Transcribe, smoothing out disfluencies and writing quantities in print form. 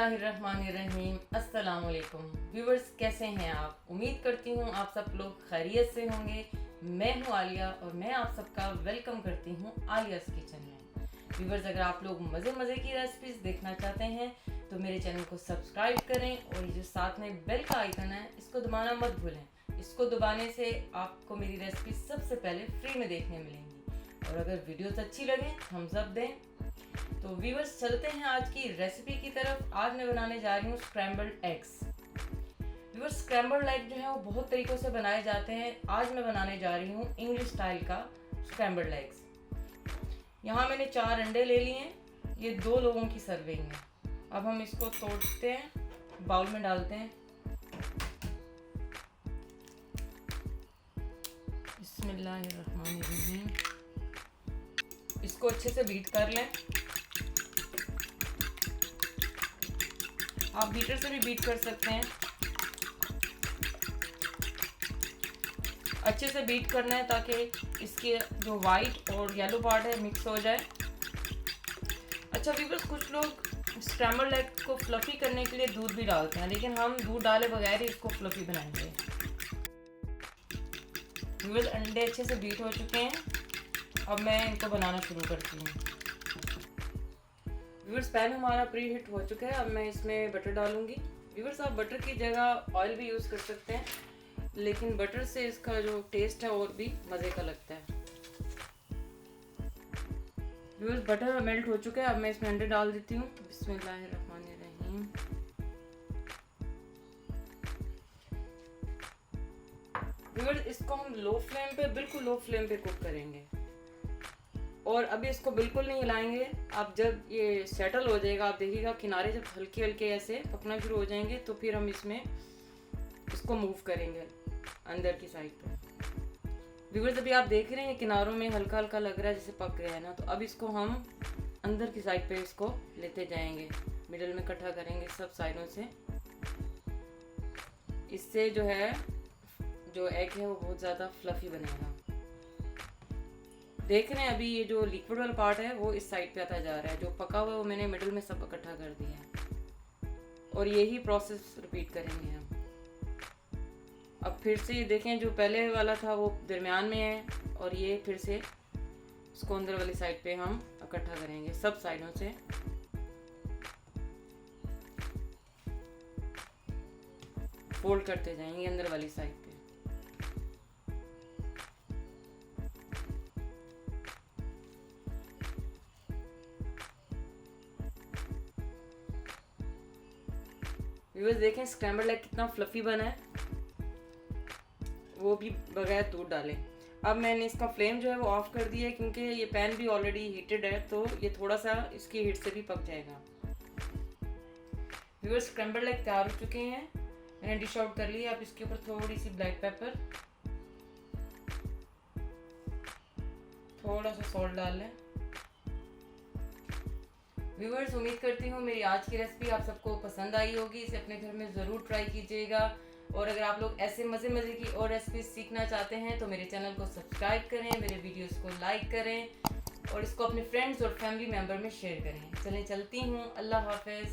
बिस्मिल्लाहिर्रहमानिर्रहीम। अस्सलाम वालेकुम व्यूवर्स, कैसे हैं आप? उम्मीद करती हूँ आप सब लोग खैरियत से होंगे। मैं हूँ आलिया और मैं आप सबका वेलकम करती हूँ आलियाज़ किचन में। व्यूवर्स, अगर आप लोग मज़े की रेसिपीज़ देखना चाहते हैं तो मेरे चैनल को सब्सक्राइब करें और ये जो साथ में बेल का आइकन है इसको दबाना मत भूलें। इसको दबाने से आपको मेरी रेसिपी सबसे पहले फ्री में देखने मिलेंगी। और अगर वीडियोस अच्छी लगे थम्स अप दें। तो व्यूअर्स, चलते हैं आज की रेसिपी की तरफ। आज मैं बनाने जा रही हूँ scrambled eggs. Viewers, scrambled egg जो है वो बहुत तरीक़ों से बनाए जाते हैं। आज मैं बनाने जा रही हूँ इंग्लिश स्टाइल का स्क्रैम्बल्ड एग्स। यहाँ मैंने 4 अंडे ले लिए हैं। ये 2 लोगों की सर्विंग है। अब हम इसको तोड़ते हैं, बाउल में डालते हैं। बिस्मिल्लाहिर्रहमानिर्रहीम। इसको अच्छे से बीट कर लें। आप बीटर से भी बीट कर सकते हैं। अच्छे से बीट करना है ताकि इसके जो वाइट और येलो पार्ट है मिक्स हो जाए। अच्छा व्यूअर्स, कुछ लोग स्क्रैम्बल्ड एग को फ्लफी करने के लिए दूध भी डालते हैं, लेकिन हम दूध डाले बगैर ही इसको फ्लफी बनाएंगे। व्यूअर्स, अंडे अच्छे से बीट हो चुके हैं। अब मैं इनको बनाना शुरू करती हूँ। व्यूअर्स, पैन हमारा प्री हीट हो चुका है। अब मैं इसमें बटर डालूंगी। व्यूअर्स, आप बटर की जगह ऑयल भी यूज़ कर सकते हैं, लेकिन बटर से इसका जो टेस्ट है और भी मज़े का लगता है। व्यूअर्स, बटर मेल्ट हो चुका है। अब मैं इसमें अंडे डाल देती हूँ। बिस्मिल्लाहिर्रहमानिर्रहीम। व्यूअर्स, इसको हम लो फ्लेम पे, बिल्कुल लो फ्लेम पे कुक करेंगे और अभी इसको बिल्कुल नहीं हिलाएंगे। आप जब ये सेटल हो जाएगा, आप देखिएगा किनारे जब हल्के हल्के ऐसे पकना शुरू हो जाएंगे तो फिर हम इसमें इसको मूव करेंगे अंदर की साइड पे। व्यूअर्स, अभी आप देख रहे हैं किनारों में हल्का हल्का लग रहा है जैसे पक गया है ना, तो अब इसको हम अंदर की साइड पे इसको लेते जाएंगे, मिडल में इकट्ठा करेंगे सब साइडों से। इससे जो है जो एग है वो बहुत ज़्यादा फ्लफी बनेगा। देख रहे हैं अभी ये जो लिक्विड वाला पार्ट है वो इस साइड पे आता जा रहा है, जो पका हुआ है वो मैंने मिडिल में सब इकट्ठा कर दिया है। और यही प्रोसेस रिपीट करेंगे हम। अब फिर से ये देखें, जो पहले वाला था वो दरमियान में है और ये फिर से उसको अंदर वाली साइड पे हम इकट्ठा करेंगे सब साइडों से। फोल्ड करते जाएंगे अंदर वाली साइड पे। व्यूअर्स, देखें स्क्रैम्बल्ड एग कितना फ्लफी बना है, वो भी बगैर दूध डाले। अब मैंने इसका फ्लेम जो है वो ऑफ कर दिया है, क्योंकि ये पैन भी ऑलरेडी हीटेड है तो ये थोड़ा सा इसकी हीट से भी पक जाएगा। व्यूअर्स, स्क्रैम्बल्ड एग तैयार हो चुके हैं। मैंने डिश आउट कर लिया। अब इसके ऊपर थोड़ी सी ब्लैक पेपर, थोड़ा सा सॉल्ट डाल लें। व्यूअर्स, उम्मीद करती हूँ मेरी आज की रेसिपी आप सबको पसंद आई होगी। इसे अपने घर में ज़रूर ट्राई कीजिएगा। और अगर आप लोग ऐसे मज़े की और रेसिपीज सीखना चाहते हैं तो मेरे चैनल को सब्सक्राइब करें, मेरे वीडियोस को लाइक करें और इसको अपने फ्रेंड्स और फैमिली मेम्बर में शेयर करें। चलें, चलती हूँ। अल्लाह हाफ़िज़।